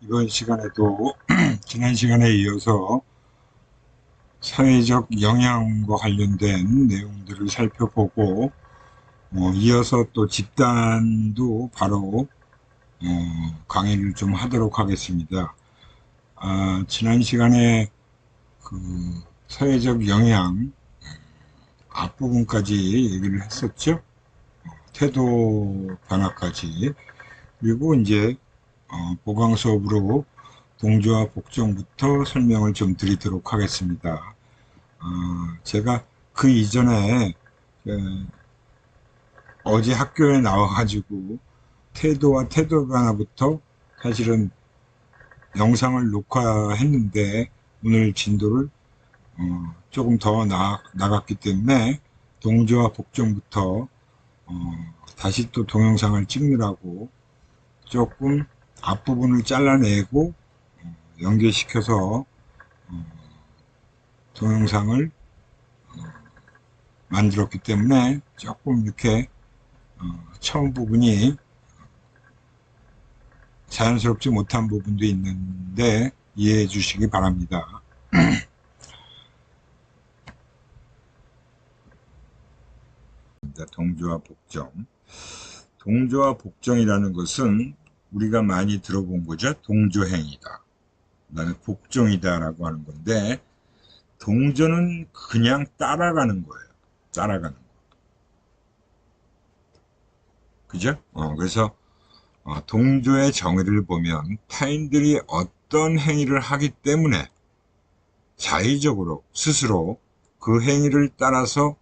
이번 시간에도 지난 시간에 이어서 사회적 영향과 관련된 내용들을 살펴보고, 이어서 또 집단도 바로 강의를 좀 하도록 하겠습니다. 지난 시간에 그 사회적 영향 앞부분까지 얘기를 했었죠. 태도 변화까지. 그리고 이제 보강 수업으로 동조와 복종부터 설명을 좀 드리도록 하겠습니다. 제가 그 이전에 어제 학교에 나와가지고 태도와 태도 변화부터 사실은 영상을 녹화했는데 오늘 진도를 조금 더 나갔기 때문에 동조와 복종부터 다시 또 동영상을 찍느라고 조금 앞부분을 잘라내고 연결시켜서 동영상을 만들었기 때문에 조금 이렇게 처음 부분이 자연스럽지 못한 부분도 있는데 이해해 주시기 바랍니다. 동조와 복종. 동조와 복종이라는 것은 우리가 많이 들어본 거죠. 동조행위다. 그다음에 복종이다라고 하는 건데, 동조는 그냥 따라가는 거예요. 따라가는 거. 그죠? 그래서 동조의 정의를 보면 타인들이 어떤 행위를 하기 때문에 자의적으로 스스로 그 행위를 따라서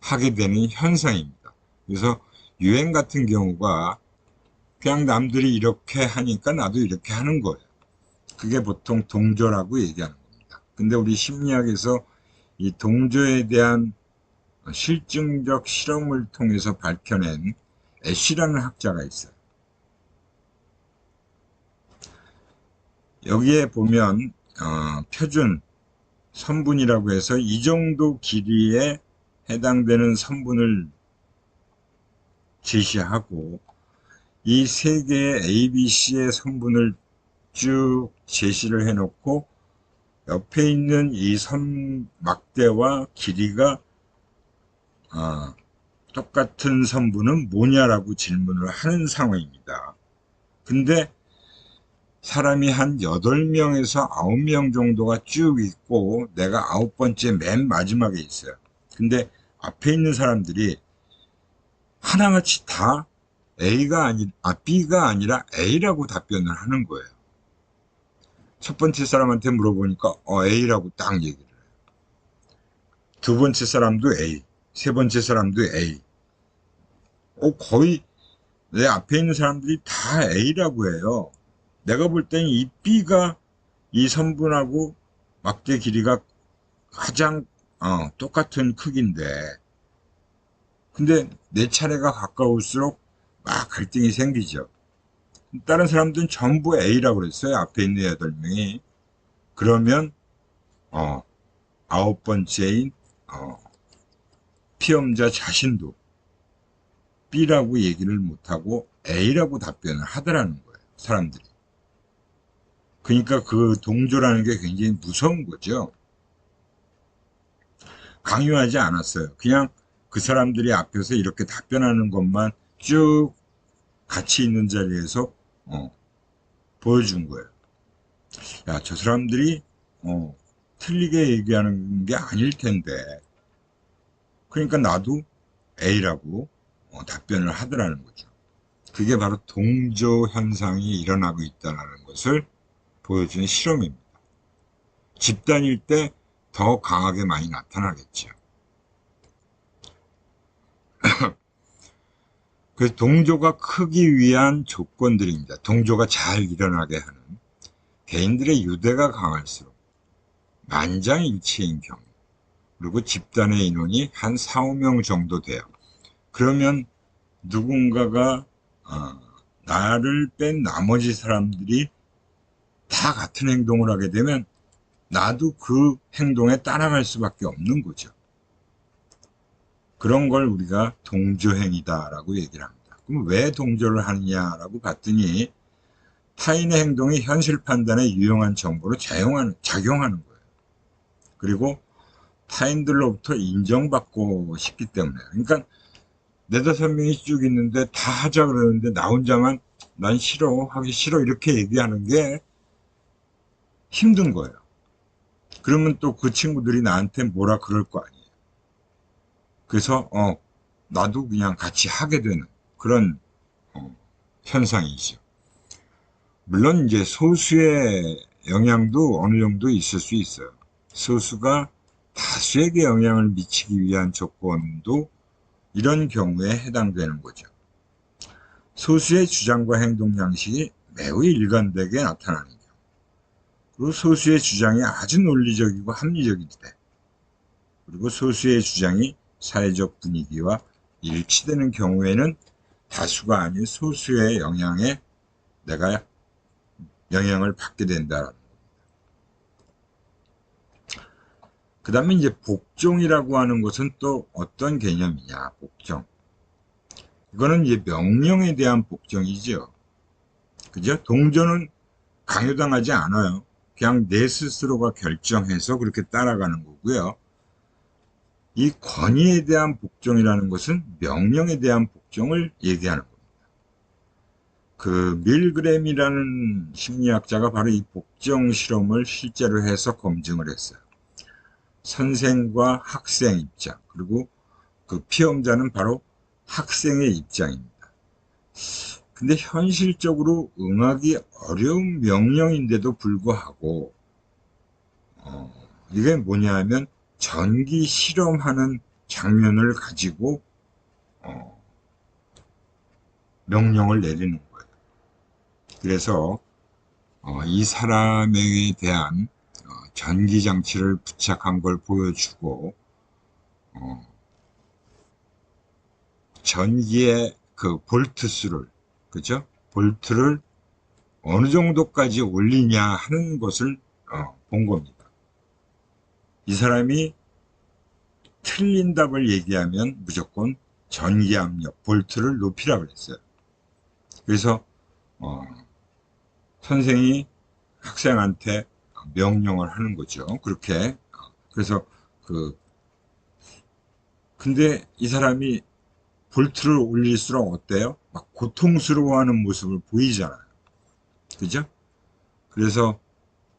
하게 되는 현상입니다. 그래서 유행 같은 경우가 그냥 남들이 이렇게 하니까 나도 이렇게 하는 거예요. 그게 보통 동조라고 얘기하는 겁니다. 근데 우리 심리학에서 이 동조에 대한 실증적 실험을 통해서 밝혀낸 애쉬라는 학자가 있어요. 여기에 보면 표준 선분이라고 해서 이 정도 길이에 해당되는 선분을 제시하고 이 세 개의 ABC의 선분을 쭉 제시를 해놓고 옆에 있는 이 선막대와 길이가 똑같은 선분은 뭐냐라고 질문을 하는 상황입니다. 근데 사람이 한 8명에서 9명 정도가 쭉 있고 내가 9번째 맨 마지막에 있어요. 근데 앞에 있는 사람들이 하나같이 다 B가 아니라 A라고 답변을 하는 거예요. 첫 번째 사람한테 물어보니까 A라고 딱 얘기를 해요. 두 번째 사람도 A, 세 번째 사람도 A. 거의 내 앞에 있는 사람들이 다 A라고 해요. 내가 볼 때는 이 B가 이 선분하고 막대 길이가 가장 똑같은 크기인데, 근데 내 차례가 가까울수록 막 갈등이 생기죠. 다른 사람들은 전부 A라고 그랬어요. 앞에 있는 8명이. 그러면 9번째인 피험자 자신도 B라고 얘기를 못하고 A라고 답변을 하더라는 거예요. 사람들이. 그러니까 그 동조라는 게 굉장히 무서운 거죠. 강요하지 않았어요. 그냥 그 사람들이 앞에서 이렇게 답변하는 것만 쭉 같이 있는 자리에서 보여준 거예요. 야, 저 사람들이 틀리게 얘기하는 게 아닐 텐데. 그러니까 나도 A라고 답변을 하더라는 거죠. 그게 바로 동조 현상이 일어나고 있다는 것을 보여주는 실험입니다. 집단일 때 더 강하게 많이 나타나겠죠. 그래서 동조가 크기 위한 조건들입니다. 동조가 잘 일어나게 하는 개인들의 유대가 강할수록 만장일치인 경우, 그리고 집단의 인원이 한 4, 5명 정도 돼요. 그러면 누군가가 나를 뺀 나머지 사람들이 다 같은 행동을 하게 되면 나도 그 행동에 따라갈 수밖에 없는 거죠. 그런 걸 우리가 동조행위다라고 얘기를 합니다. 그럼 왜 동조를 하느냐라고 봤더니 타인의 행동이 현실 판단에 유용한 정보로 작용하는 거예요. 그리고 타인들로부터 인정받고 싶기 때문에. 그러니까 네다섯 명이 쭉 있는데 다 하자 그러는데 나 혼자만 난 싫어, 하기 싫어 이렇게 얘기하는 게 힘든 거예요. 그러면 또 그 친구들이 나한테 뭐라 그럴 거 아니에요. 그래서 나도 그냥 같이 하게 되는 그런 현상이죠. 물론 이제 소수의 영향도 어느 정도 있을 수 있어요. 소수가 다수에게 영향을 미치기 위한 조건도 이런 경우에 해당되는 거죠. 소수의 주장과 행동 양식이 매우 일관되게 나타나는 경우. 그리고 소수의 주장이 아주 논리적이고 합리적일 때. 그리고 소수의 주장이 사회적 분위기와 일치되는 경우에는 다수가 아닌 소수의 영향에 내가 영향을 받게 된다는 겁니다. 그 다음에 이제 복종이라고 하는 것은 또 어떤 개념이냐, 복종. 이거는 이제 명령에 대한 복종이죠. 그죠? 동조는 강요당하지 않아요. 그냥 내 스스로가 결정해서 그렇게 따라가는 거고요. 이 권위에 대한 복종이라는 것은 명령에 대한 복종을 얘기하는 겁니다. 그 밀그램이라는 심리학자가 바로 이 복종 실험을 실제로 해서 검증을 했어요. 선생과 학생 입장, 그리고 그 피험자는 바로 학생의 입장입니다. 근데 현실적으로 응하기 어려운 명령인데도 불구하고 이게 뭐냐 하면 전기 실험하는 장면을 가지고 명령을 내리는 거예요. 그래서 이 사람에 대한 전기장치를 부착한 걸 보여주고 전기의 그 볼트 수를, 그죠? 볼트를 어느 정도까지 올리냐 하는 것을 본 겁니다. 이 사람이 틀린 답을 얘기하면 무조건 전기 압력, 볼트를 높이라고 그랬어요. 그래서 선생이 학생한테 명령을 하는 거죠. 그렇게. 그래서 근데 이 사람이 볼트를 올릴수록 어때요? 막 고통스러워하는 모습을 보이잖아요. 그죠? 그래서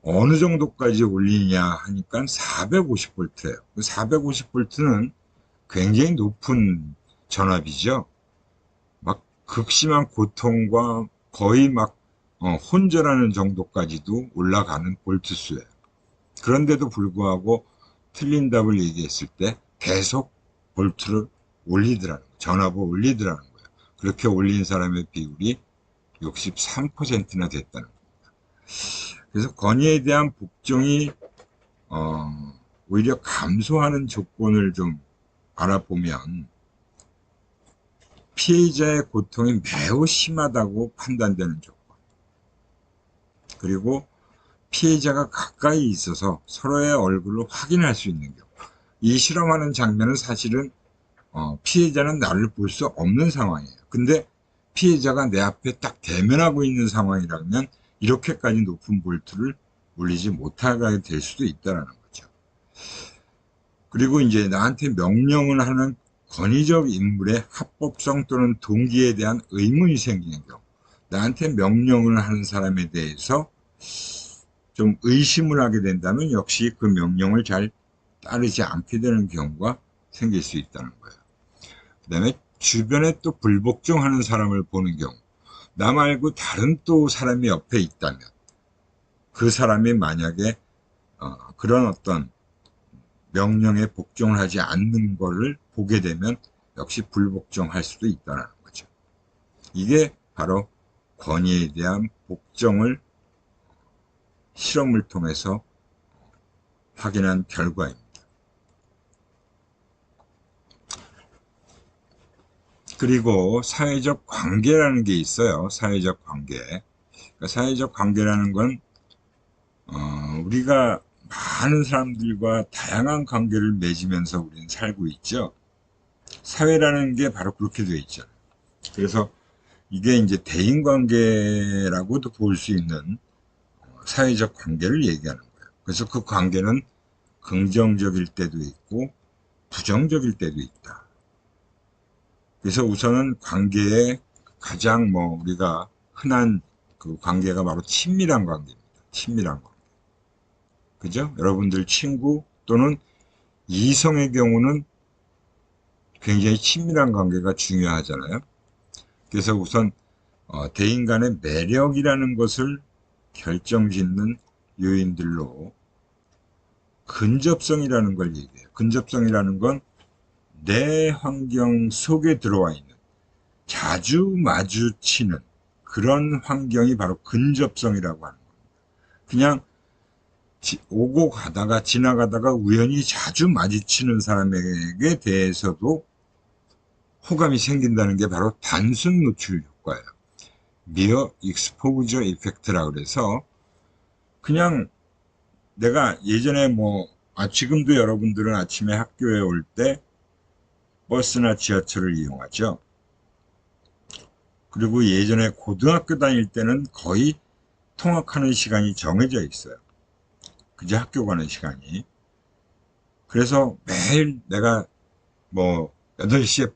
어느 정도까지 올리냐 하니까 450V예요. 450V는 굉장히 높은 전압이죠. 막 극심한 고통과 거의 막 혼절하는 정도까지도 올라가는 볼트 수예요. 그런데도 불구하고 틀린 답을 얘기했을 때 계속 볼트를 올리더라는 거예요. 전압을 올리더라는 거예요. 그렇게 올린 사람의 비율이 63%나 됐다는 겁니다. 그래서 권위에 대한 복종이 오히려 감소하는 조건을 좀 알아보면 피해자의 고통이 매우 심하다고 판단되는 조건, 그리고 피해자가 가까이 있어서 서로의 얼굴을 확인할 수 있는 경우. 이 실험하는 장면은 사실은 피해자는 나를 볼 수 없는 상황이에요. 근데 피해자가 내 앞에 딱 대면하고 있는 상황이라면 이렇게까지 높은 볼트를 올리지 못하게 될 수도 있다는 거죠. 그리고 이제 나한테 명령을 하는 권위적 인물의 합법성 또는 동기에 대한 의문이 생기는 경우, 나한테 명령을 하는 사람에 대해서 좀 의심을 하게 된다면 역시 그 명령을 잘 따르지 않게 되는 경우가 생길 수 있다는 거예요. 그 다음에 주변에 또 불복종하는 사람을 보는 경우, 나 말고 다른 또 사람이 옆에 있다면 그 사람이 만약에 그런 어떤 명령에 복종을 하지 않는 것을 보게 되면 역시 불복종할 수도 있다는 거죠. 이게 바로 권위에 대한 복종을 실험을 통해서 확인한 결과입니다. 그리고 사회적 관계라는 게 있어요. 사회적 관계. 그러니까 사회적 관계라는 건 우리가 많은 사람들과 다양한 관계를 맺으면서 우리는 살고 있죠. 사회라는 게 바로 그렇게 되어 있죠. 그래서 이게 이제 대인관계라고도 볼 수 있는 사회적 관계를 얘기하는 거예요. 그래서 그 관계는 긍정적일 때도 있고 부정적일 때도 있다. 그래서 우선은 관계의 가장 우리가 흔한 그 관계가 바로 친밀한 관계입니다. 친밀한 관계. 그죠? 여러분들 친구 또는 이성의 경우는 굉장히 친밀한 관계가 중요하잖아요. 그래서 우선 대인 간의 매력이라는 것을 결정짓는 요인들로 근접성이라는 걸 얘기해요. 근접성이라는 건 내 환경 속에 들어와 있는, 자주 마주치는 그런 환경이 바로 근접성이라고 하는 겁니다. 그냥 오고 가다가 지나가다가 우연히 자주 마주치는 사람에게 대해서도 호감이 생긴다는 게 바로 단순 노출 효과예요. 미어 익스포저 이펙트라고 그래서 그냥 내가 예전에 지금도 여러분들은 아침에 학교에 올 때 버스나 지하철을 이용하죠. 그리고 예전에 고등학교 다닐 때는 거의 통학하는 시간이 정해져 있어요. 그제 학교 가는 시간이. 그래서 매일 내가 8시에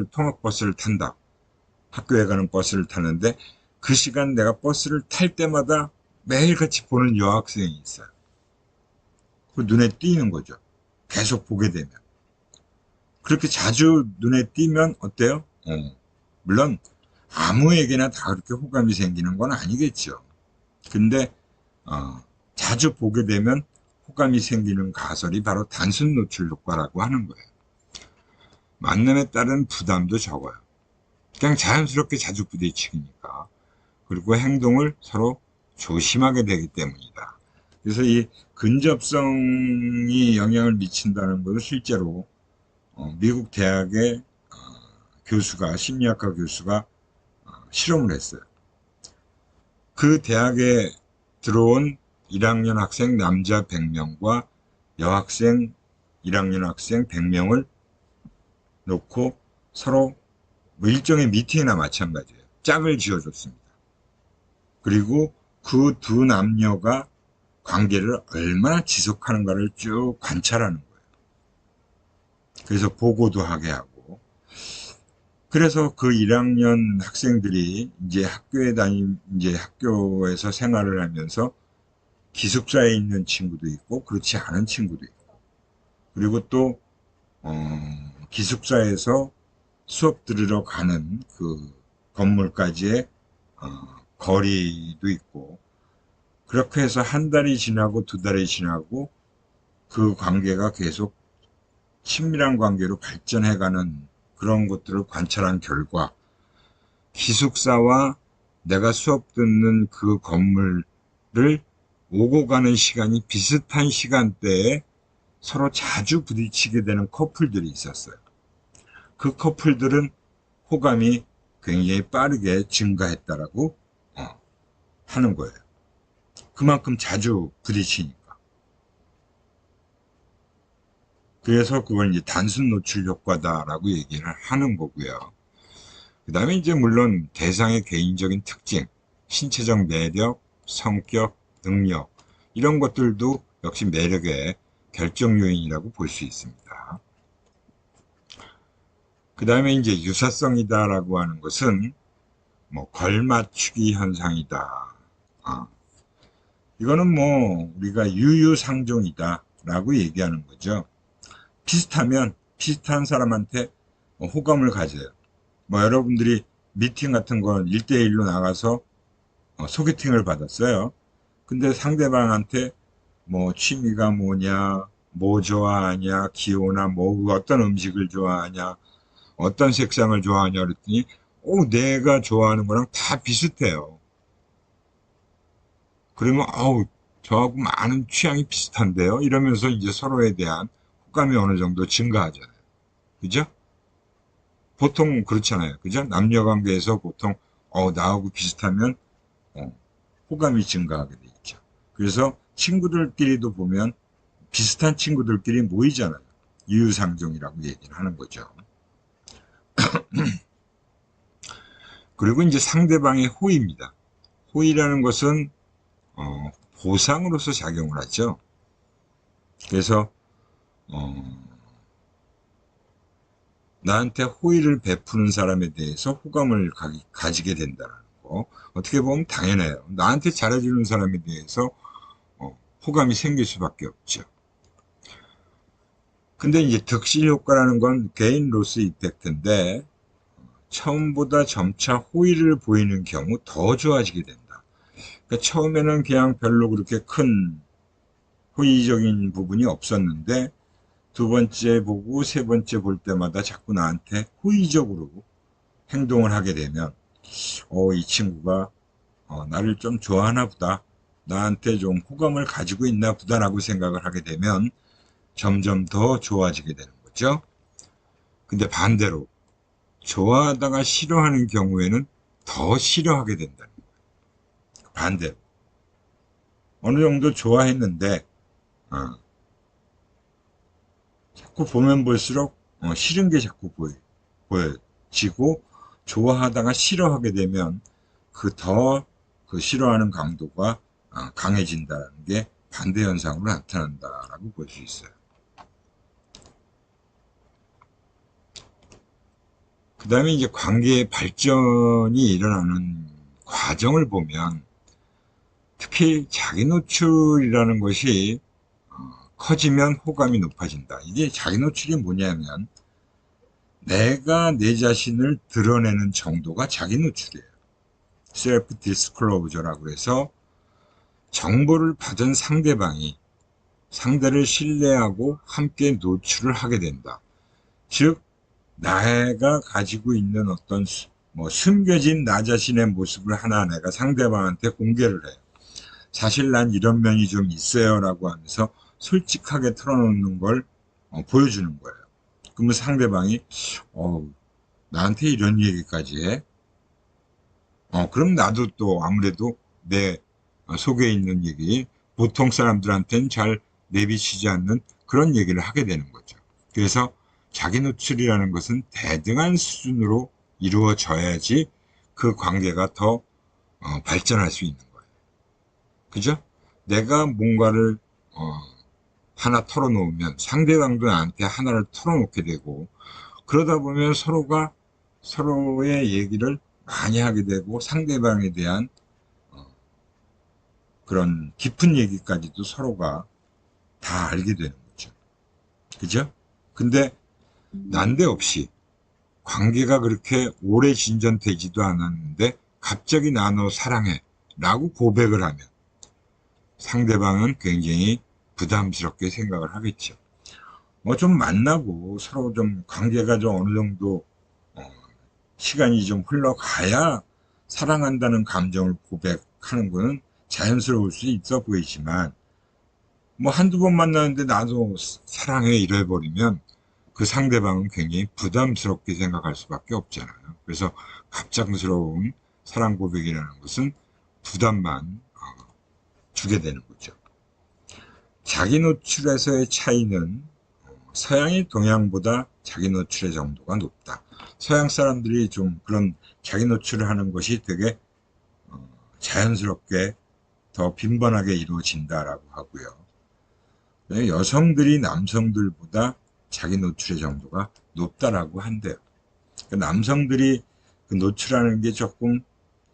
통학버스를 탄다. 학교에 가는 버스를 타는데 그 시간 내가 버스를 탈 때마다 매일 같이 보는 여학생이 있어요. 그 눈에 띄는 거죠. 계속 보게 되면. 그렇게 자주 눈에 띄면 어때요? 물론 아무에게나 다 그렇게 호감이 생기는 건 아니겠죠. 근데 자주 보게 되면 호감이 생기는 가설이 바로 단순 노출 효과라고 하는 거예요. 만남에 따른 부담도 적어요. 그냥 자연스럽게 자주 부딪히니까. 그리고 행동을 서로 조심하게 되기 때문이다. 그래서 이 근접성이 영향을 미친다는 것을 실제로 미국 대학의 심리학과 교수가 실험을 했어요. 그 대학에 들어온 1학년 학생 남자 100명과 여학생 1학년 학생 100명을 놓고 서로 일종의 미팅이나 마찬가지예요. 짝을 지어줬습니다. 그리고 그 두 남녀가 관계를 얼마나 지속하는가를 쭉 관찰하는 거예요. 그래서 보고도 하게 하고. 그래서 그 1학년 학생들이 이제 학교에서 생활을 하면서 기숙사에 있는 친구도 있고, 그렇지 않은 친구도 있고. 그리고 또, 기숙사에서 수업 들으러 가는 그 건물까지의 거리도 있고, 그렇게 해서 한 달이 지나고 두 달이 지나고 그 관계가 계속 친밀한 관계로 발전해가는 그런 것들을 관찰한 결과 기숙사와 내가 수업 듣는 그 건물을 오고 가는 시간이 비슷한 시간대에 서로 자주 부딪히게 되는 커플들이 있었어요. 그 커플들은 호감이 굉장히 빠르게 증가했다라고 하는 거예요. 그만큼 자주 부딪히니까. 그래서 그걸 이제 단순 노출 효과다라고 얘기를 하는 거고요. 그 다음에 이제 물론 대상의 개인적인 특징, 신체적 매력, 성격, 능력 이런 것들도 역시 매력의 결정 요인이라고 볼 수 있습니다. 그 다음에 이제 유사성이다라고 하는 것은 걸맞추기 현상이다. 이거는 우리가 유유상종이다라고 얘기하는 거죠. 비슷하면 비슷한 사람한테 호감을 가져요. 여러분들이 미팅 같은 건 1대1로 나가서 소개팅을 받았어요. 근데 상대방한테 취미가 뭐냐, 뭐 좋아하냐, 기호나 어떤 음식을 좋아하냐, 어떤 색상을 좋아하냐 그랬더니 내가 좋아하는 거랑 다 비슷해요. 그러면 저하고 많은 취향이 비슷한데요. 이러면서 이제 서로에 대한 호감이 어느 정도 증가하잖아요. 그죠? 보통 그렇잖아요. 그죠? 남녀 관계에서 보통 나하고 비슷하면 호감이 증가하게 돼 있죠. 그래서 친구들끼리도 보면 비슷한 친구들끼리 모이잖아요. 유유상종이라고 얘기를 하는 거죠. 그리고 이제 상대방의 호의입니다. 호의라는 것은 보상으로서 작용을 하죠. 그래서 나한테 호의를 베푸는 사람에 대해서 호감을 가지게 된다는 거. 어떻게 보면 당연해요. 나한테 잘해주는 사람에 대해서 호감이 생길 수밖에 없죠. 근데 이제 득실 효과라는 건 개인 로스 이펙트인데 처음보다 점차 호의를 보이는 경우 더 좋아지게 된다. 그러니까 처음에는 그냥 별로 그렇게 큰 호의적인 부분이 없었는데 두 번째 보고 세 번째 볼 때마다 자꾸 나한테 호의적으로 행동을 하게 되면 이 친구가 나를 좀 좋아하나 보다, 나한테 좀 호감을 가지고 있나 보다라고 생각을 하게 되면 점점 더 좋아지게 되는 거죠. 근데 반대로 좋아하다가 싫어하는 경우에는 더 싫어하게 된다는 거예요. 반대로 어느 정도 좋아했는데 자꾸 보면 볼수록 싫은 게 자꾸 보여지고, 좋아하다가 싫어하게 되면 그 싫어하는 강도가 강해진다는 게 반대 현상으로 나타난다라고 볼 수 있어요. 그 다음에 이제 관계의 발전이 일어나는 과정을 보면 특히 자기 노출이라는 것이 커지면 호감이 높아진다. 이게 자기 노출이 뭐냐면 내가 내 자신을 드러내는 정도가 자기 노출이에요. 셀프 디스클로저라고 해서 정보를 받은 상대방이 상대를 신뢰하고 함께 노출을 하게 된다. 즉 내가 가지고 있는 어떤 숨겨진 나 자신의 모습을 하나 내가 상대방한테 공개를 해요. 사실 난 이런 면이 좀 있어요 라고 하면서 솔직하게 털어놓는 걸 보여주는 거예요. 그러면 상대방이 나한테 이런 얘기까지 해? 그럼 나도 또 아무래도 내 속에 있는 얘기, 보통 사람들한테는 잘 내비치지 않는 그런 얘기를 하게 되는 거죠. 그래서 자기 노출이라는 것은 대등한 수준으로 이루어져야지 그 관계가 더 발전할 수 있는 거예요. 그죠? 내가 뭔가를 하나 털어놓으면 상대방도 나한테 하나를 털어놓게 되고, 그러다 보면 서로가 서로의 얘기를 많이 하게 되고 상대방에 대한 그런 깊은 얘기까지도 서로가 다 알게 되는 거죠. 그죠? 근데 난데없이 관계가 그렇게 오래 진전되지도 않았는데 갑자기 나 너 사랑해 라고 고백을 하면 상대방은 굉장히 부담스럽게 생각을 하겠죠. 좀 만나고 서로 좀 관계가 좀 어느 정도 시간이 좀 흘러가야 사랑한다는 감정을 고백하는 거는 자연스러울 수 있어 보이지만, 한두 번 만나는데 나도 사랑해 이래버리면 그 상대방은 굉장히 부담스럽게 생각할 수밖에 없잖아요. 그래서 갑작스러운 사랑 고백이라는 것은 부담만 주게 되는 거죠. 자기 노출에서의 차이는 서양이 동양보다 자기 노출의 정도가 높다. 서양 사람들이 좀 그런 자기 노출을 하는 것이 되게 자연스럽게 더 빈번하게 이루어진다라고 하고요. 여성들이 남성들보다 자기 노출의 정도가 높다라고 한대요. 남성들이 그 노출하는 게 조금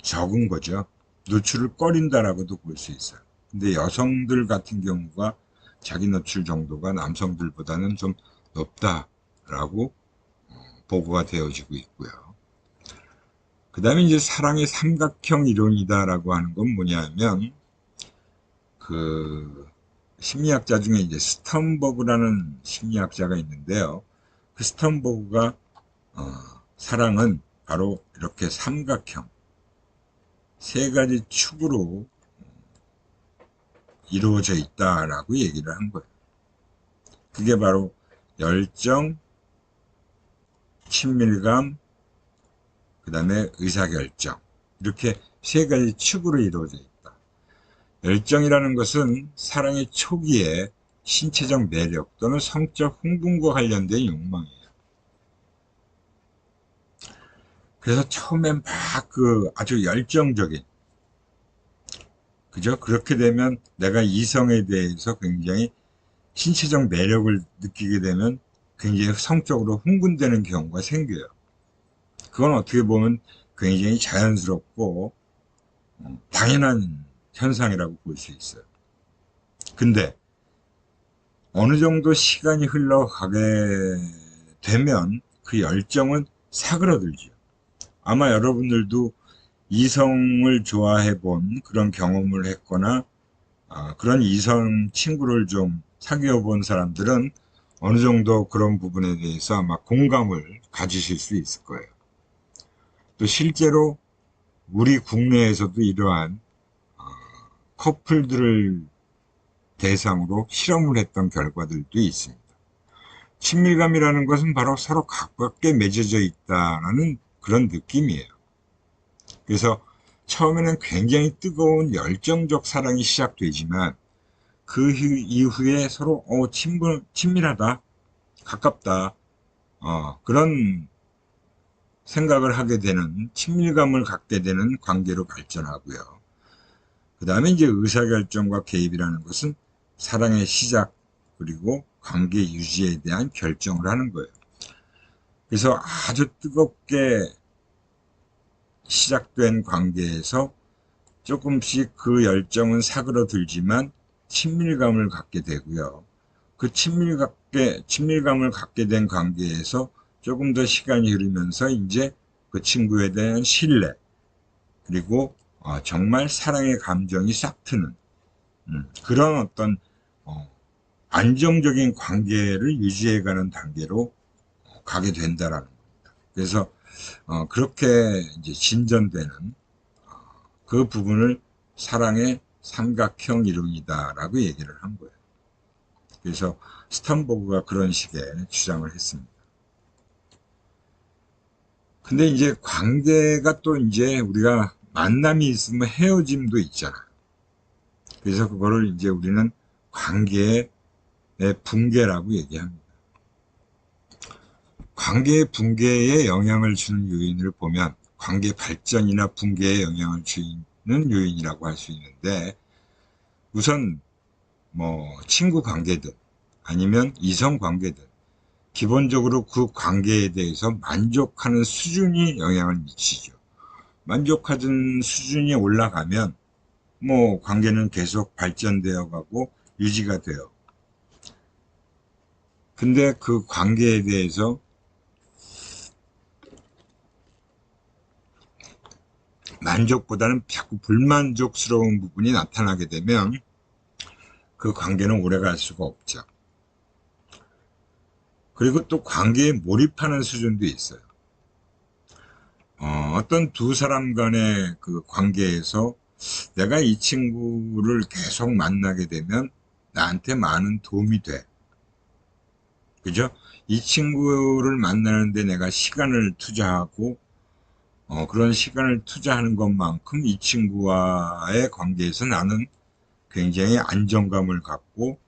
적은 거죠. 노출을 꺼린다라고도 볼 수 있어요. 근데 여성들 같은 경우가 자기 노출 정도가 남성들보다는 좀 높다라고 보고가 되어지고 있고요. 그 다음에 이제 사랑의 삼각형 이론이다라고 하는 건 뭐냐면, 그 심리학자 중에 이제 스턴버그라는 심리학자가 있는데요. 그 스턴버그가 사랑은 바로 이렇게 삼각형 세 가지 축으로 이루어져 있다라고 얘기를 한 거예요. 그게 바로 열정, 친밀감, 그 다음에 의사결정, 이렇게 세 가지 축으로 이루어져 있다. 열정이라는 것은 사랑의 초기에 신체적 매력 또는 성적 흥분과 관련된 욕망이에요. 그래서 처음엔 막 아주 열정적인, 그죠? 그렇게 되면 내가 이성에 대해서 굉장히 신체적 매력을 느끼게 되면 굉장히 성적으로 흥분되는 경우가 생겨요. 그건 어떻게 보면 굉장히 자연스럽고 당연한 현상이라고 볼 수 있어요. 근데 어느 정도 시간이 흘러가게 되면 그 열정은 사그러들죠. 아마 여러분들도 이성을 좋아해 본 그런 경험을 했거나 그런 이성 친구를 좀 사귀어 본 사람들은 어느 정도 그런 부분에 대해서 아마 공감을 가지실 수 있을 거예요. 또 실제로 우리 국내에서도 이러한 커플들을 대상으로 실험을 했던 결과들도 있습니다. 친밀감이라는 것은 바로 서로 가깝게 맺어져 있다는 그런 느낌이에요. 그래서 처음에는 굉장히 뜨거운 열정적 사랑이 시작되지만 그 이후에 서로 친밀하다, 가깝다, 그런 생각을 하게 되는, 친밀감을 갖게 되는 관계로 발전하고요. 그 다음에 이제 의사결정과 개입이라는 것은 사랑의 시작, 그리고 관계 유지에 대한 결정을 하는 거예요. 그래서 아주 뜨겁게 시작된 관계에서 조금씩 그 열정은 사그러들지만 친밀감을 갖게 되고요. 그 친밀감을 갖게 된 관계에서 조금 더 시간이 흐르면서 이제 그 친구에 대한 신뢰, 그리고 정말 사랑의 감정이 싹 트는 그런 어떤 안정적인 관계를 유지해가는 단계로 가게 된다라는 겁니다. 그래서 그렇게 이제 진전되는 그 부분을 사랑의 삼각형 이론이다라고 얘기를 한 거예요. 그래서 스탄버그가 그런 식의 주장을 했습니다. 근데 이제 관계가 또 이제 우리가 만남이 있으면 헤어짐도 있잖아요. 그래서 그거를 이제 우리는 관계의 붕괴라고 얘기합니다. 관계의 붕괴에 영향을 주는 요인을 보면 관계 발전이나 붕괴에 영향을 주는 요인이라고 할 수 있는데, 우선 뭐 친구 관계든 아니면 이성 관계든 기본적으로 그 관계에 대해서 만족하는 수준이 영향을 미치죠. 만족하던 수준이 올라가면 뭐 관계는 계속 발전되어 가고 유지가 돼요. 근데 그 관계에 대해서 만족보다는 자꾸 불만족스러운 부분이 나타나게 되면 그 관계는 오래 갈 수가 없죠. 그리고 또 관계에 몰입하는 수준도 있어요. 어떤 두 사람 간의 그 관계에서 내가 이 친구를 계속 만나게 되면 나한테 많은 도움이 돼. 그죠? 이 친구를 만나는데 내가 시간을 투자하고, 그런 시간을 투자하는 것만큼 이 친구와의 관계에서 나는 굉장히 안정감을 갖고,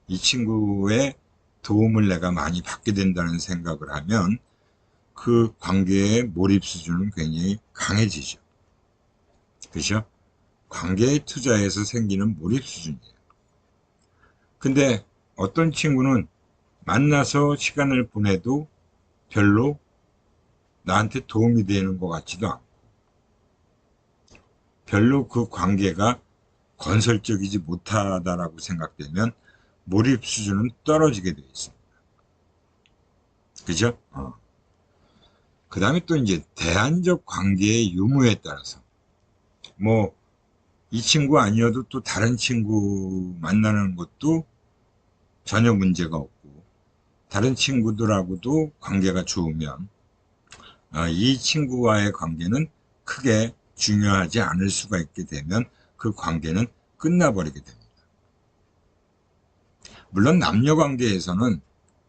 이 친구의 도움을 내가 많이 받게 된다는 생각을 하면 그 관계의 몰입 수준은 굉장히 강해지죠. 그죠? 관계에 투자해서 생기는 몰입 수준이에요. 근데 어떤 친구는 만나서 시간을 보내도 별로 나한테 도움이 되는 것 같지도 않고, 별로 그 관계가 건설적이지 못하다라고 생각되면 몰입 수준은 떨어지게 되어 있습니다. 그죠? 그 다음에 또 이제 대안적 관계의 유무에 따라서 뭐 이 친구 아니어도 또 다른 친구 만나는 것도 전혀 문제가 없고, 다른 친구들하고도 관계가 좋으면 이 친구와의 관계는 크게 중요하지 않을 수가 있게 되면 그 관계는 끝나버리게 됩니다. 물론 남녀 관계에서는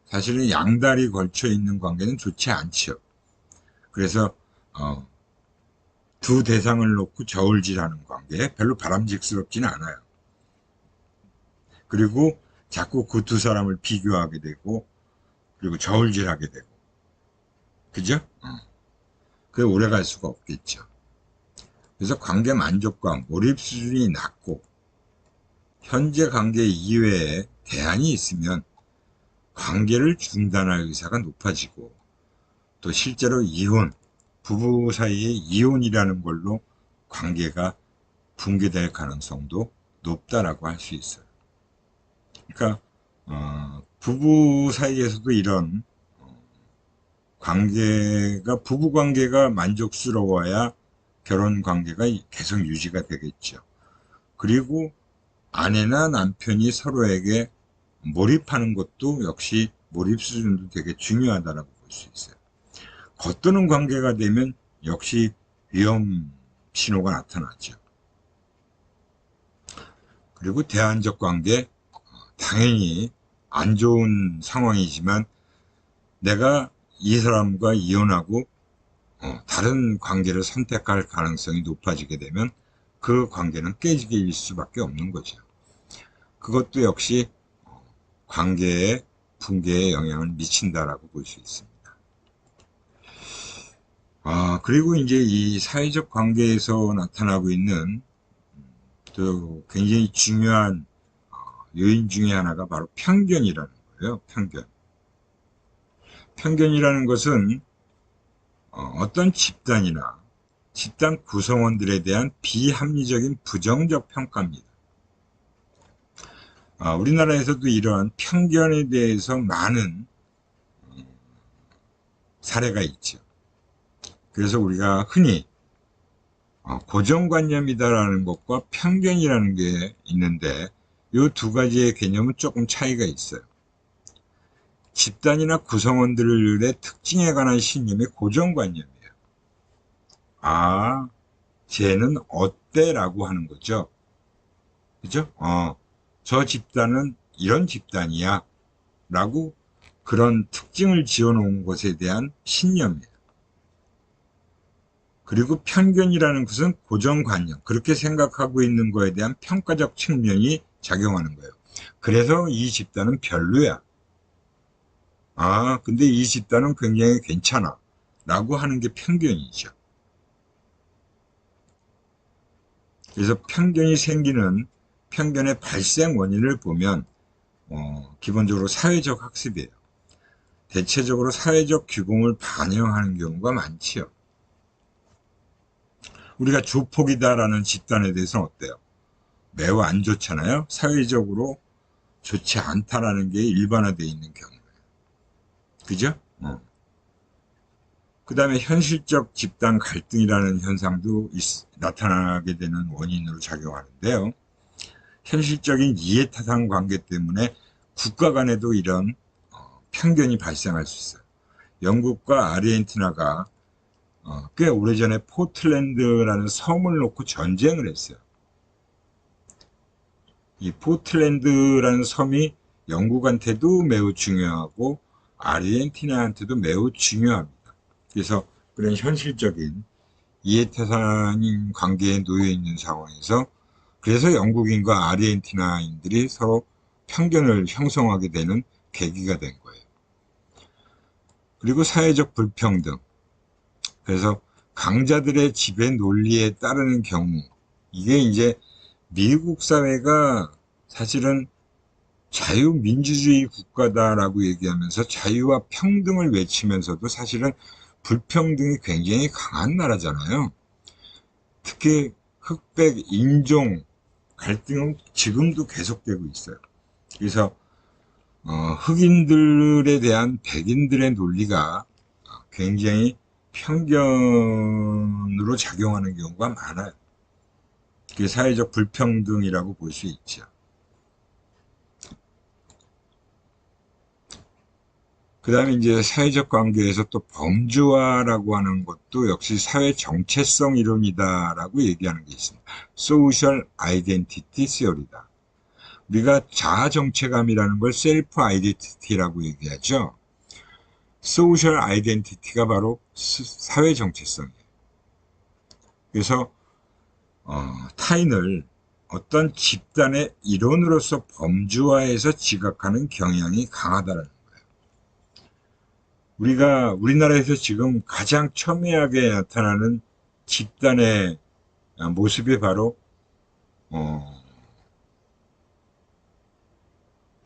사실은 양다리 걸쳐 있는 관계는 좋지 않죠. 그래서 두 대상을 놓고 저울질하는 관계 별로 바람직스럽지는 않아요. 그리고 자꾸 그 두 사람을 비교하게 되고, 그리고 저울질하게 되고, 그죠? 그게 오래 갈 수가 없겠죠. 그래서 관계 만족감, 몰입 수준이 낮고 현재 관계 이외에 대안이 있으면 관계를 중단할 의사가 높아지고, 또 실제로 이혼, 부부 사이의 이혼이라는 걸로 관계가 붕괴될 가능성도 높다라고 할 수 있어요. 그러니까 부부 사이에서도 이런 관계가, 부부 관계가 만족스러워야 결혼 관계가 계속 유지가 되겠죠. 그리고 아내나 남편이 서로에게 몰입하는 것도 역시 몰입 수준도 되게 중요하다고 볼 수 있어요. 겉도는 관계가 되면 역시 위험 신호가 나타나죠. 그리고 대안적 관계, 당연히 안 좋은 상황이지만 내가 이 사람과 이혼하고 다른 관계를 선택할 가능성이 높아지게 되면 그 관계는 깨지게 될 수밖에 없는 거죠. 그것도 역시 관계의 붕괴에 영향을 미친다라고 볼 수 있습니다. 그리고 이제 이 사회적 관계에서 나타나고 있는 또 굉장히 중요한 요인 중에 하나가 바로 편견이라는 거예요. 편견. 편견이라는 것은 어떤 집단이나 집단 구성원들에 대한 비합리적인 부정적 평가입니다. 우리나라에서도 이러한 편견에 대해서 많은 사례가 있죠. 그래서 우리가 흔히 고정관념이다라는 것과 편견이라는 게 있는데, 이 두 가지의 개념은 조금 차이가 있어요. 집단이나 구성원들의 특징에 관한 신념이 고정관념이에요. 쟤는 어때라고 하는 거죠. 그죠? 저 집단은 이런 집단이야 라고 그런 특징을 지어놓은 것에 대한 신념이에요. 그리고 편견이라는 것은 고정관념, 그렇게 생각하고 있는 거에 대한 평가적 측면이 작용하는 거예요. 그래서 이 집단은 별로야. 근데 이 집단은 굉장히 괜찮아 라고 하는 게 편견이죠. 그래서 편견이 생기는, 편견의 발생 원인을 보면 기본적으로 사회적 학습이에요. 대체적으로 사회적 규범을 반영하는 경우가 많지요. 우리가 조폭이다라는 집단에 대해서는 어때요? 매우 안 좋잖아요. 사회적으로 좋지 않다라는 게 일반화되어 있는 경우예요. 그죠? 그 다음에 현실적 집단 갈등이라는 현상도 나타나게 되는 원인으로 작용하는데요. 현실적인 이해타산 관계 때문에 국가 간에도 이런 편견이 발생할 수 있어요. 영국과 아르헨티나가 꽤 오래전에 포틀랜드라는 섬을 놓고 전쟁을 했어요. 이 포틀랜드라는 섬이 영국한테도 매우 중요하고 아르헨티나한테도 매우 중요합니다. 그래서 그런 현실적인 이해타산인 관계에 놓여 있는 상황에서, 그래서 영국인과 아르헨티나인들이 서로 편견을 형성하게 되는 계기가 된 거예요. 그리고 사회적 불평등. 그래서 강자들의 지배 논리에 따르는 경우, 이게 이제 미국 사회가 사실은 자유민주주의 국가다라고 얘기하면서 자유와 평등을 외치면서도 사실은 불평등이 굉장히 강한 나라잖아요. 특히 흑백 인종 갈등은 지금도 계속되고 있어요. 그래서 흑인들에 대한 백인들의 논리가 굉장히 편견으로 작용하는 경우가 많아요. 그게 사회적 불평등이라고 볼 수 있죠. 그 다음에 이제 사회적 관계에서 또 범주화라고 하는 것도 역시 사회 정체성 이론이다라고 얘기하는 게 있습니다. 소셜 아이덴티티 시어리다. 우리가 자아 정체감이라는 걸 셀프 아이덴티티라고 얘기하죠. 소셜 아이덴티티가 바로 사회 정체성이에요. 그래서 타인을 어떤 집단의 일원으로서 범주화해서 지각하는 경향이 강하다는 거예요. 우리나라에서 지금 가장 첨예하게 나타나는 집단의 모습이 바로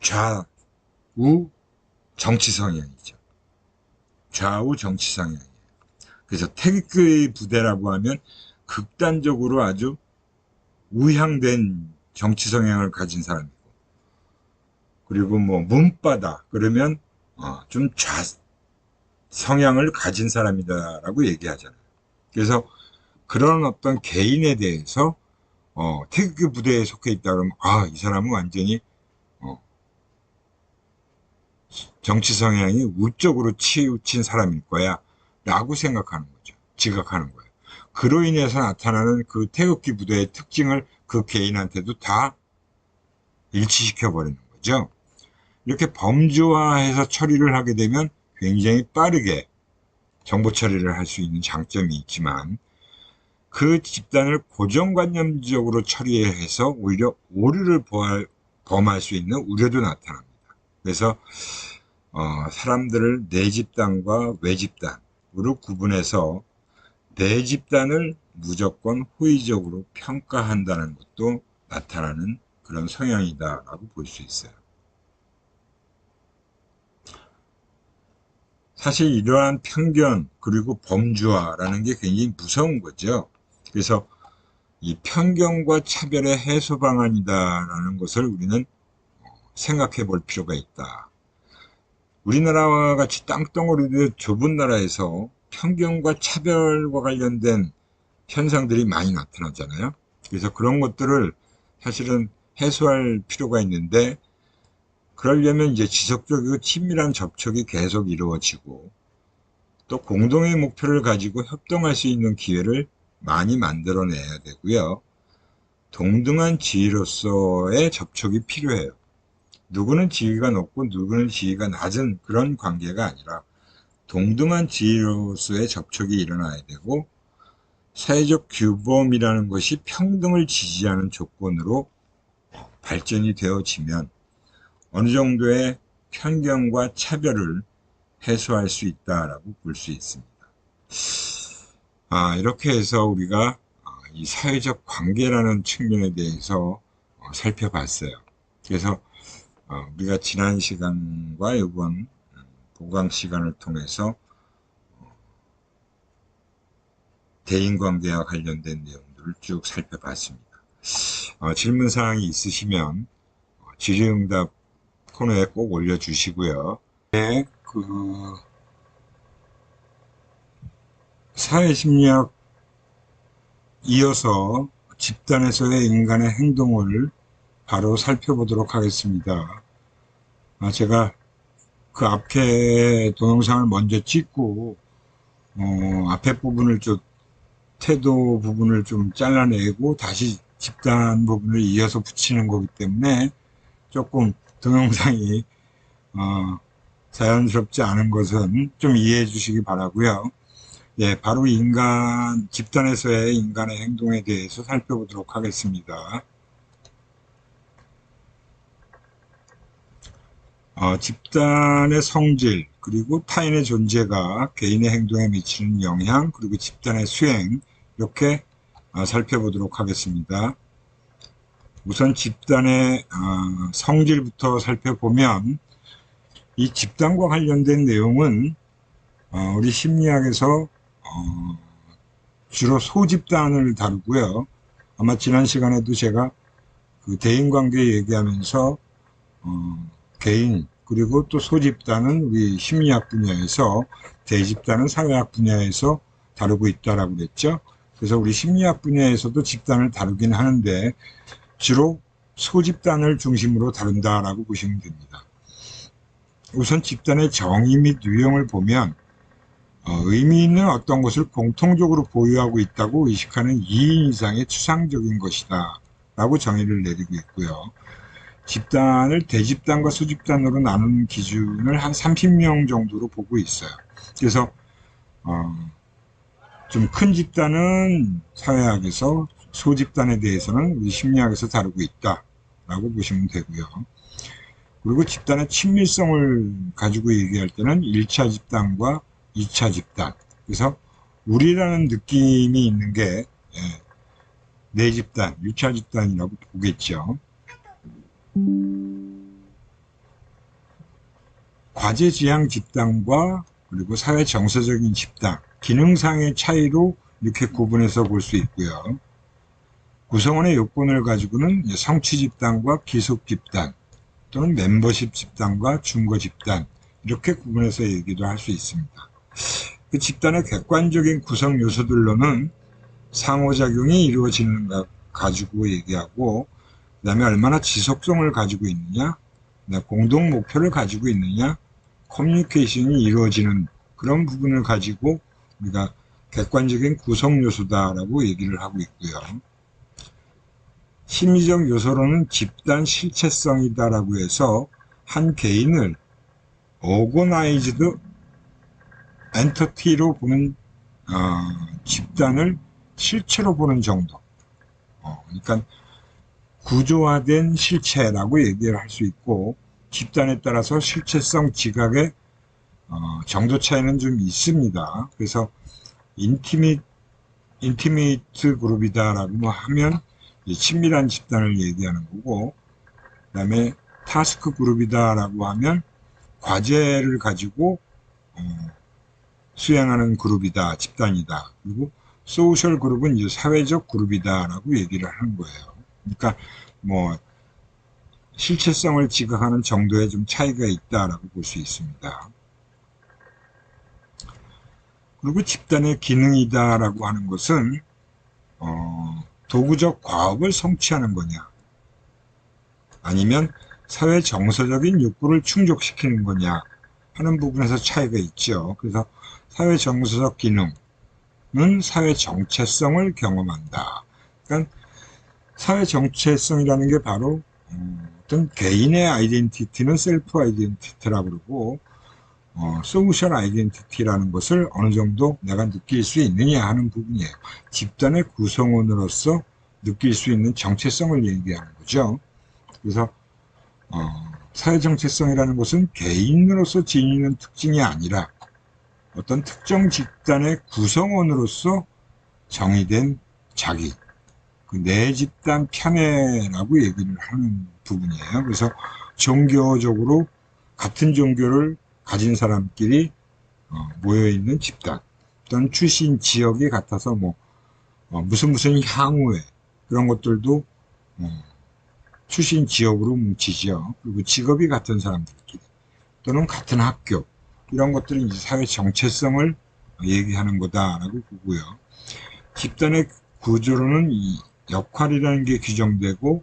좌우 정치 성향이죠. 좌우 정치 성향이에요. 그래서 태극기 부대라고 하면 극단적으로 아주 우향된 정치 성향을 가진 사람이고, 그리고 뭐 문바다 그러면 좀 성향을 가진 사람이다라고 얘기하잖아요. 그래서 그런 어떤 개인에 대해서 태극기 부대에 속해 있다 그러면 이 사람은 완전히 정치 성향이 우쪽으로 치우친 사람일 거야 라고 생각하는 거죠. 지각하는 거예요. 그로 인해서 나타나는 그 태극기 부대의 특징을 그 개인한테도 다 일치시켜 버리는 거죠. 이렇게 범주화해서 처리를 하게 되면 굉장히 빠르게 정보 처리를 할 수 있는 장점이 있지만, 그 집단을 고정관념적으로 처리해서 오히려 오류를 범할 수 있는 우려도 나타납니다. 그래서 사람들을 내 집단과 외 집단으로 구분해서 내 집단을 무조건 호의적으로 평가한다는 것도 나타나는 그런 성향이다라고 볼 수 있어요. 사실 이러한 편견 그리고 범주화라는 게 굉장히 무서운 거죠. 그래서 이 편견과 차별의 해소 방안이다라는 것을 우리는 생각해 볼 필요가 있다. 우리나라와 같이 땅덩어리도 좁은 나라에서 편견과 차별과 관련된 현상들이 많이 나타나잖아요. 그래서 그런 것들을 사실은 해소할 필요가 있는데, 그러려면 이제 지속적이고 친밀한 접촉이 계속 이루어지고, 또 공동의 목표를 가지고 협동할 수 있는 기회를 많이 만들어내야 되고요. 동등한 지위로서의 접촉이 필요해요. 누구는 지위가 높고 누구는 지위가 낮은 그런 관계가 아니라 동등한 지위로서의 접촉이 일어나야 되고, 사회적 규범이라는 것이 평등을 지지하는 조건으로 발전이 되어지면 어느 정도의 편견과 차별을 해소할 수 있다라고 볼 수 있습니다. 이렇게 해서 우리가 이 사회적 관계라는 측면에 대해서 살펴봤어요. 그래서 우리가 지난 시간과 이번 보강 시간을 통해서 대인관계와 관련된 내용들을 쭉 살펴봤습니다. 질문사항이 있으시면 질의응답 코너에 꼭 올려주시고요. 네, 사회심리학 이어서 집단에서의 인간의 행동을 바로 살펴보도록 하겠습니다. 제가 그 앞에 동영상을 먼저 찍고 앞에 부분을 태도 부분을 좀 잘라내고 다시 집단 부분을 이어서 붙이는 거기 때문에 조금 동영상이 자연스럽지 않은 것은 좀 이해해 주시기 바라고요. 예, 바로 집단에서의 인간의 행동에 대해서 살펴보도록 하겠습니다. 집단의 성질, 그리고 타인의 존재가 개인의 행동에 미치는 영향, 그리고 집단의 수행, 이렇게 살펴보도록 하겠습니다. 우선 집단의 성질부터 살펴보면, 이 집단과 관련된 내용은 우리 심리학에서 주로 소집단을 다루고요. 아마 지난 시간에도 제가 그 대인관계 얘기하면서 개인 그리고 또 소집단은 우리 심리학 분야에서, 대집단은 사회학 분야에서 다루고 있다라고 그랬죠. 그래서 우리 심리학 분야에서도 집단을 다루긴 하는데 주로 소집단을 중심으로 다룬다라고 보시면 됩니다. 우선 집단의 정의 및 유형을 보면 의미 있는 어떤 것을 공통적으로 보유하고 있다고 의식하는 2인 이상의 추상적인 것이다 라고 정의를 내리고 있고요. 집단을 대집단과 소집단으로 나누는 기준을 한 30명 정도로 보고 있어요. 그래서 좀 큰 집단은 사회학에서, 소집단에 대해서는 우리 심리학에서 다루고 있다라고 보시면 되고요. 그리고 집단의 친밀성을 가지고 얘기할 때는 1차 집단과 2차 집단. 그래서 우리라는 느낌이 있는 게 내 집단, 1차 집단이라고 보겠죠. 과제 지향 집단과 그리고 사회 정서적인 집단, 기능상의 차이로 이렇게 구분해서 볼 수 있고요. 구성원의 요건을 가지고는 성취 집단과 기속 집단, 또는 멤버십 집단과 준거 집단, 이렇게 구분해서 얘기도 할 수 있습니다. 그 집단의 객관적인 구성 요소들로는 상호작용이 이루어지는 것 가지고 얘기하고, 그 다음에 얼마나 지속성을 가지고 있느냐, 공동 목표를 가지고 있느냐, 커뮤니케이션이 이루어지는 그런 부분을 가지고 우리가 객관적인 구성 요소다라고 얘기를 하고 있고요. 심리적 요소로는 집단 실체성이다라고 해서 한 개인을 organized entity로 보는 집단을 실체로 보는 정도. 그러니까 구조화된 실체라고 얘기를 할 수 있고, 집단에 따라서 실체성 지각의 정도 차이는 좀 있습니다. 그래서 인티메이트 그룹이다라고 하면 친밀한 집단을 얘기하는 거고, 그 다음에 타스크 그룹이다라고 하면 과제를 가지고 수행하는 그룹이다, 집단이다. 그리고 소셜 그룹은 이제 사회적 그룹이다라고 얘기를 하는 거예요. 그러니까 뭐 실체성을 지각하는 정도의 좀 차이가 있다라고 볼 수 있습니다. 그리고 집단의 기능이다라고 하는 것은 도구적 과업을 성취하는 거냐, 아니면 사회 정서적인 욕구를 충족시키는 거냐 하는 부분에서 차이가 있죠. 그래서 사회 정서적 기능은 사회 정체성을 경험한다. 그러니까 사회 정체성이라는 게 바로 어떤 개인의 아이덴티티는 셀프 아이덴티티라고 그러고, 소셜 아이덴티티라는 것을 어느 정도 내가 느낄 수 있느냐 하는 부분이에요. 집단의 구성원으로서 느낄 수 있는 정체성을 얘기하는 거죠. 그래서 사회 정체성이라는 것은 개인으로서 지니는 특징이 아니라 어떤 특정 집단의 구성원으로서 정의된 자기, 내 집단 편애라고 얘기를 하는 부분이에요. 그래서 종교적으로 같은 종교를 가진 사람끼리 모여있는 집단, 또는 출신 지역이 같아서 무슨 향후회, 그런 것들도 출신 지역으로 뭉치죠. 그리고 직업이 같은 사람들끼리, 또는 같은 학교, 이런 것들은 이제 사회 정체성을 얘기하는 거다라고 보고요. 집단의 구조로는 이 역할이라는 게 규정되고,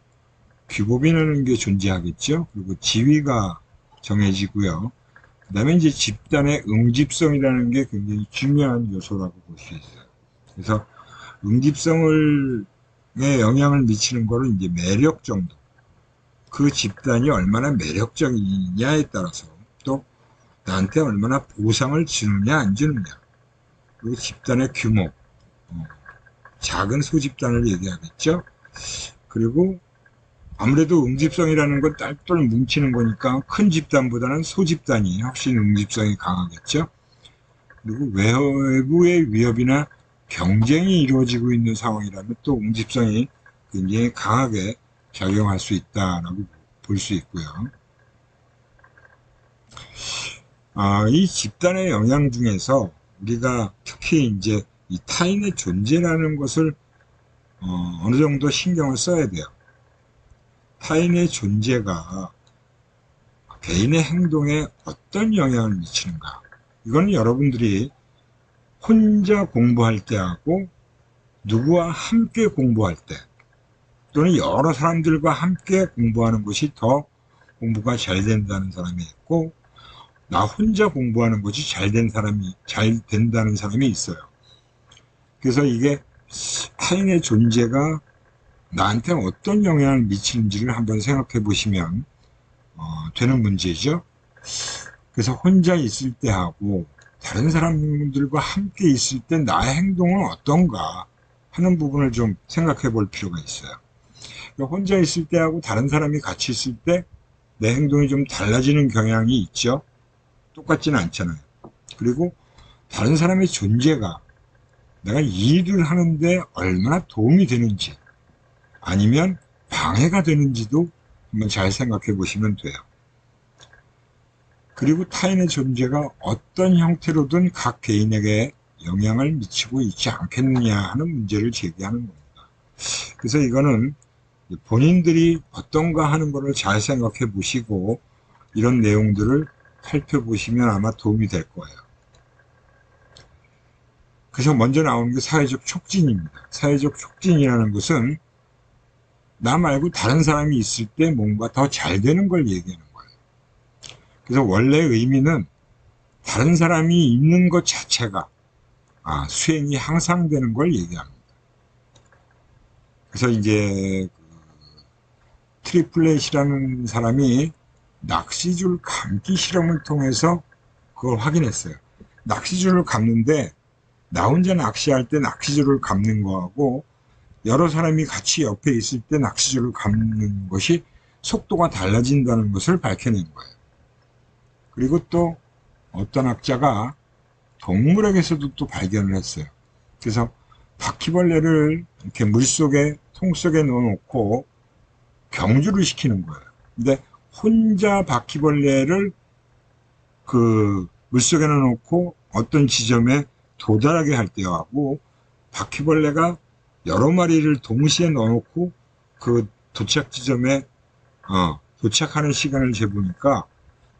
규범이라는 게 존재하겠죠. 그리고 지위가 정해지고요. 그 다음에 이제 집단의 응집성이라는 게 굉장히 중요한 요소라고 볼 수 있어요. 그래서 응집성에 영향을 미치는 거는 이제 매력 정도. 그 집단이 얼마나 매력적이냐에 따라서, 또 나한테 얼마나 보상을 주느냐 안 주느냐, 그리고 집단의 규모, 작은 소집단을 얘기하겠죠. 그리고 아무래도 응집성이라는 건 딸똘 뭉치는 거니까 큰 집단보다는 소집단이 훨씬 응집성이 강하겠죠. 그리고 외부의 위협이나 경쟁이 이루어지고 있는 상황이라면 또 응집성이 굉장히 강하게 작용할 수 있다라고 볼 수 있고요. 이 집단의 영향 중에서 우리가 특히 이제 이 타인의 존재라는 것을 어느 정도 신경을 써야 돼요. 타인의 존재가 개인의 행동에 어떤 영향을 미치는가. 이건 여러분들이 혼자 공부할 때하고 누구와 함께 공부할 때, 또는 여러 사람들과 함께 공부하는 것이 더 공부가 잘 된다는 사람이 있고, 나 혼자 공부하는 것이 잘 된다는 사람이 있어요. 그래서 이게 타인의 존재가 나한테 어떤 영향을 미치는지를 한번 생각해 보시면 되는 문제죠. 그래서 혼자 있을 때하고 다른 사람들과 함께 있을 때 나의 행동은 어떤가 하는 부분을 좀 생각해 볼 필요가 있어요. 혼자 있을 때하고 다른 사람이 같이 있을 때 내 행동이 좀 달라지는 경향이 있죠. 똑같지는 않잖아요. 그리고 다른 사람의 존재가 내가 이 일을 하는데 얼마나 도움이 되는지 아니면 방해가 되는지도 한번 잘 생각해 보시면 돼요. 그리고 타인의 존재가 어떤 형태로든 각 개인에게 영향을 미치고 있지 않겠느냐 하는 문제를 제기하는 겁니다. 그래서 이거는 본인들이 어떤가 하는 것을 잘 생각해 보시고 이런 내용들을 살펴보시면 아마 도움이 될 거예요. 그래서 먼저 나오는 게 사회적 촉진입니다. 사회적 촉진이라는 것은 나 말고 다른 사람이 있을 때 뭔가 더 잘 되는 걸 얘기하는 거예요. 그래서 원래 의미는 다른 사람이 있는 것 자체가 수행이 향상되는 걸 얘기합니다. 그래서 이제 트리플렛이라는 사람이 낚시줄 감기 실험을 통해서 그걸 확인했어요. 낚시줄을 감는데 나 혼자 낚시할 때 낚시줄을 감는 거하고 여러 사람이 같이 옆에 있을 때 낚시줄을 감는 것이 속도가 달라진다는 것을 밝혀낸 거예요. 그리고 또 어떤 학자가 동물에게서도 또 발견을 했어요. 그래서 바퀴벌레를 이렇게 물속에 통 속에 넣어놓고 경주를 시키는 거예요. 근데 혼자 바퀴벌레를 그 물속에 넣어놓고 어떤 지점에 도달하게 할 때하고 바퀴벌레가 여러 마리를 동시에 넣어놓고 그 도착 지점에 도착하는 시간을 재보니까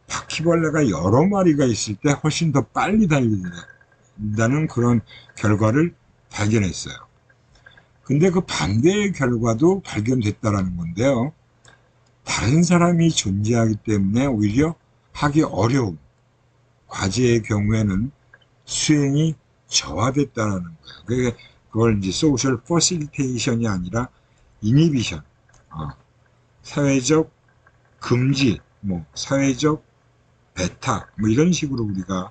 바퀴벌레가 여러 마리가 있을 때 훨씬 더 빨리 달린다는 그런 결과를 발견했어요. 근데 그 반대의 결과도 발견됐다라는 건데요. 다른 사람이 존재하기 때문에 오히려 하기 어려운 과제의 경우에는 수행이 저하됐다는 거예요. 그걸 이제 소셜 퍼실리테이션이 아니라 이니비션, 사회적 금지, 사회적 배타, 이런 식으로 우리가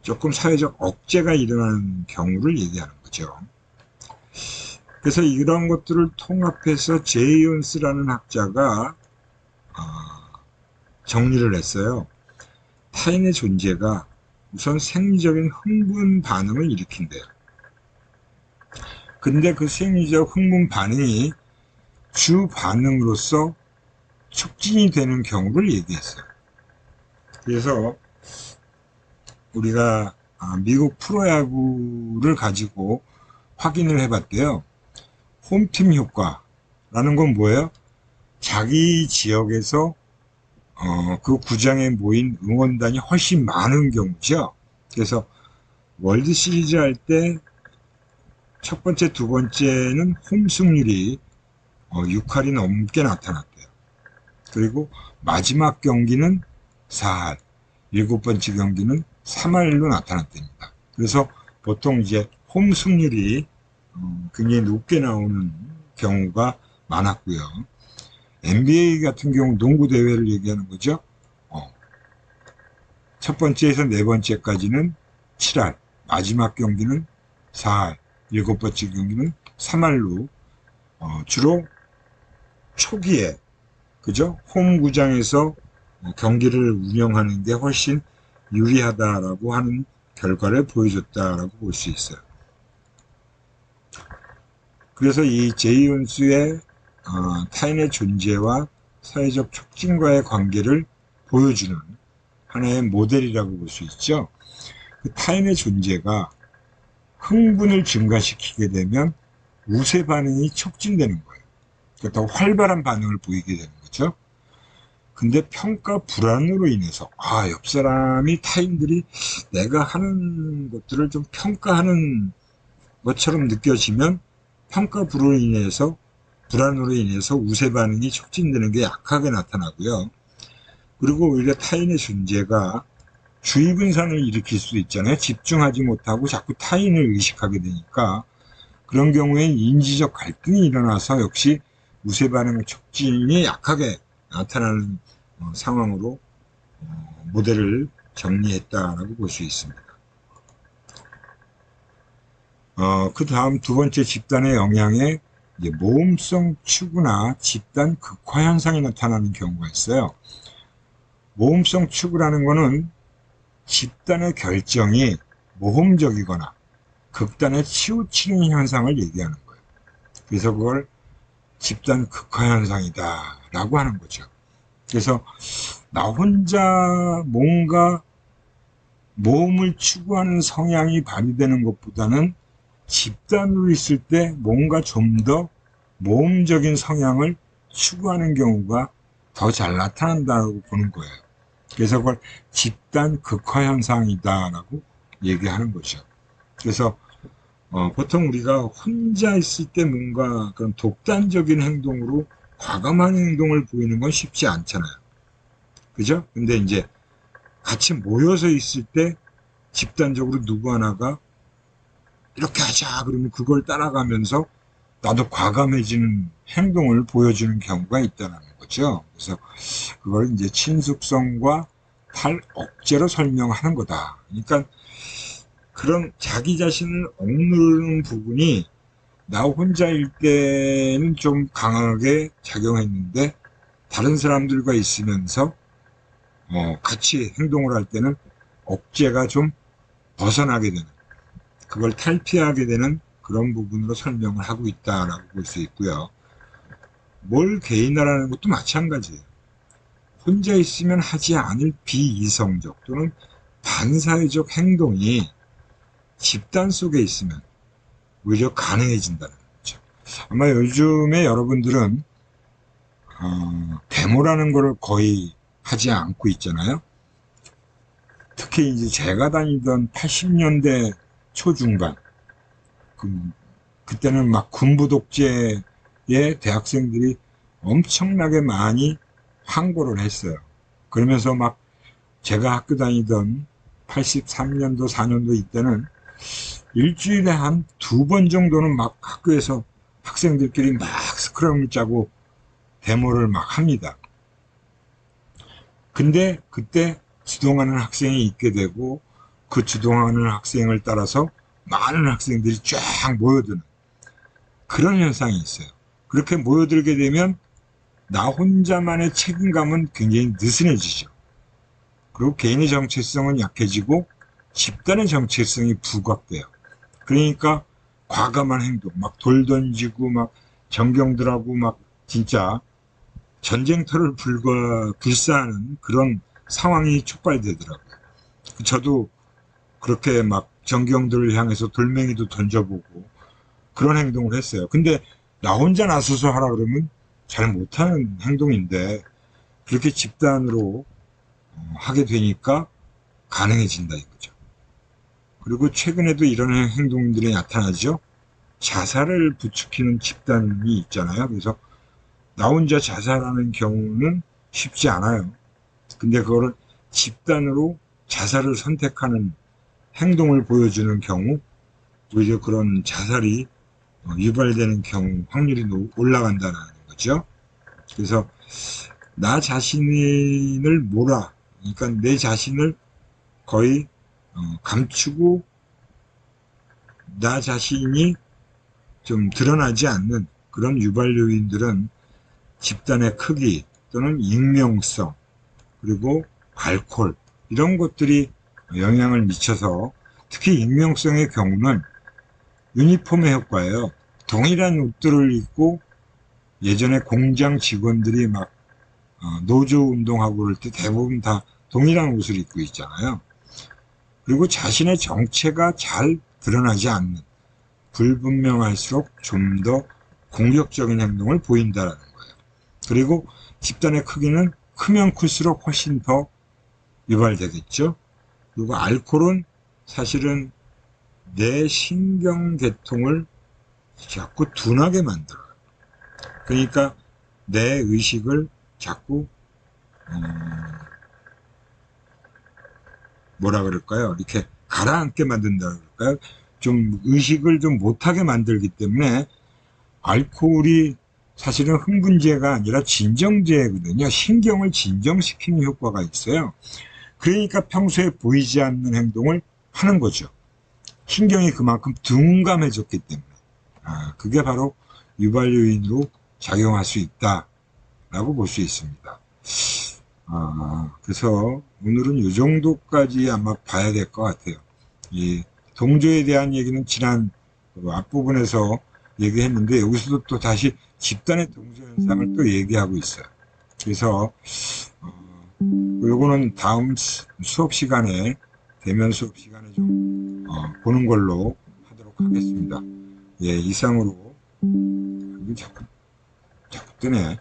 조금 사회적 억제가 일어나는 경우를 얘기하는 거죠. 그래서 이런 것들을 통합해서 제이온스라는 학자가 정리를 했어요. 타인의 존재가 우선 생리적인 흥분 반응을 일으킨대요. 근데 그 생리적 흥분 반응이 주 반응으로서 촉진이 되는 경우를 얘기했어요. 그래서 우리가 미국 프로야구를 가지고 확인을 해봤대요. 홈팀 효과라는 건 뭐예요? 자기 지역에서 그 구장에 모인 응원단이 훨씬 많은 경우죠. 그래서 월드 시리즈 할 때 첫 번째, 두 번째는 홈 승률이 6할이 넘게 나타났대요. 그리고 마지막 경기는 4할, 일곱 번째 경기는 3할로 나타났답니다. 그래서 보통 이제 홈 승률이 굉장히 높게 나오는 경우가 많았고요. NBA 같은 경우 농구 대회를 얘기하는 거죠. 첫 번째에서 네 번째까지는 7할, 마지막 경기는 4할, 일곱 번째 경기는 3할로 주로 초기에 그죠? 홈 구장에서 경기를 운영하는 게 훨씬 유리하다라고 하는 결과를 보여줬다라고 볼 수 있어요. 그래서 이 제이온스의 타인의 존재와 사회적 촉진과의 관계를 보여주는 하나의 모델이라고 볼 수 있죠. 그 타인의 존재가 흥분을 증가시키게 되면 우세 반응이 촉진되는 거예요. 그러니까 더 활발한 반응을 보이게 되는 거죠. 근데 평가 불안으로 인해서 옆 사람이 타인들이 내가 하는 것들을 좀 평가하는 것처럼 느껴지면 평가 불안으로 인해서 우세 반응이 촉진되는 게 약하게 나타나고요. 그리고 오히려 타인의 존재가 주의 분산을 일으킬 수도 있잖아요. 집중하지 못하고 자꾸 타인을 의식하게 되니까 그런 경우엔 인지적 갈등이 일어나서 역시 우세 반응의 촉진이 약하게 나타나는 상황으로 모델을 정리했다라고 볼 수 있습니다. 그 다음 두 번째 집단의 영향에 이제 모험성 추구나 집단 극화 현상이 나타나는 경우가 있어요. 모험성 추구라는 거는 집단의 결정이 모험적이거나 극단에 치우치는 현상을 얘기하는 거예요. 그래서 그걸 집단 극화 현상이다 라고 하는 거죠. 그래서 나 혼자 뭔가 모험을 추구하는 성향이 발휘되는 것보다는 집단으로 있을 때 뭔가 좀 더 모험적인 성향을 추구하는 경우가 더 잘 나타난다고 보는 거예요. 그래서 그걸 집단 극화 현상이다라고 얘기하는 거죠. 그래서 보통 우리가 혼자 있을 때 뭔가 그런 독단적인 행동으로 과감한 행동을 보이는 건 쉽지 않잖아요. 그죠? 근데 이제 같이 모여서 있을 때 집단적으로 누구 하나가 이렇게 하자 그러면 그걸 따라가면서 나도 과감해지는 행동을 보여주는 경우가 있다는 거죠. 그래서 그걸 이제 친숙성과 탈억제로 설명하는 거다. 그러니까 그런 자기 자신을 억누르는 부분이 나 혼자일 때는 좀 강하게 작용했는데 다른 사람들과 있으면서 같이 행동을 할 때는 억제가 좀 벗어나게 되는, 그걸 탈피하게 되는 그런 부분으로 설명을 하고 있다라고 볼 수 있고요. 뭘 개인화라는 것도 마찬가지예요. 혼자 있으면 하지 않을 비이성적 또는 반사회적 행동이 집단 속에 있으면 오히려 가능해진다는 거죠. 아마 요즘에 여러분들은 데모라는 걸 거의 하지 않고 있잖아요. 특히 이제 제가 다니던 80년대 초중반, 그때는 막 군부 독재에 대학생들이 엄청나게 많이 항고를 했어요. 그러면서 막 제가 학교 다니던 83년도, 4년도 이때는 일주일에 한 2번 정도는 막 학교에서 학생들끼리 막 스크럼을 짜고 데모를 막 합니다. 근데 그때 주동하는 학생이 있게 되고 그 주동하는 학생을 따라서 많은 학생들이 쫙 모여드는 그런 현상이 있어요. 그렇게 모여들게 되면 나 혼자만의 책임감은 굉장히 느슨해지죠. 그리고 개인의 정체성은 약해지고 집단의 정체성이 부각돼요. 그러니까 과감한 행동, 막 돌 던지고 막 전경들하고 막 진짜 전쟁터를 불사하는 그런 상황이 촉발되더라고요. 저도 그렇게 막 전경들을 향해서 돌멩이도 던져보고 그런 행동을 했어요. 근데 나 혼자 나서서 하라 그러면 잘 못하는 행동인데 그렇게 집단으로 하게 되니까 가능해진다 이거죠. 그리고 최근에도 이런 행동들이 나타나죠. 자살을 부추기는 집단이 있잖아요. 그래서 나 혼자 자살하는 경우는 쉽지 않아요. 근데 그거를 집단으로 자살을 선택하는 행동을 보여주는 경우 오히려 그런 자살이 유발되는 경우 확률이 올라간다는 거죠. 그래서 나 자신을 그러니까 내 자신을 거의 감추고 나 자신이 좀 드러나지 않는 그런 유발 요인들은 집단의 크기 또는 익명성 그리고 알코올 이런 것들이 영향을 미쳐서 특히 익명성의 경우는 유니폼의 효과예요. 동일한 옷들을 입고 예전에 공장 직원들이 막 노조 운동하고 그럴 때 대부분 다 동일한 옷을 입고 있잖아요. 그리고 자신의 정체가 잘 드러나지 않는 불분명할수록 좀 더 공격적인 행동을 보인다는 거예요. 그리고 집단의 크기는 크면 클수록 훨씬 더 유발되겠죠. 그리고 알코올은 사실은 내 신경계통을 자꾸 둔하게 만들어요. 그러니까 내 의식을 자꾸 뭐라 그럴까요? 이렇게 가라앉게 만든다 그럴까요? 좀 의식을 좀 못하게 만들기 때문에 알코올이 사실은 흥분제가 아니라 진정제거든요. 신경을 진정시키는 효과가 있어요. 그러니까 평소에 보이지 않는 행동을 하는 거죠. 신경이 그만큼 둔감해졌기 때문에. 그게 바로 유발 요인으로 작용할 수 있다라고 볼 수 있습니다. 그래서 오늘은 이 정도까지 아마 봐야 될 것 같아요. 이 동조에 대한 얘기는 지난 앞부분에서 얘기했는데, 여기서도 또 다시 집단의 동조 현상을 또 얘기하고 있어요. 그래서 요거는 다음 수업 시간에, 대면 수업 시간에 좀 보는 걸로 하도록 하겠습니다. 예, 이상으로 자꾸 뜨네.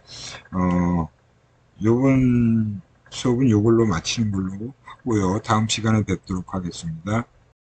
요번 수업은 요걸로 마치는 걸로 하고요. 다음 시간에 뵙도록 하겠습니다.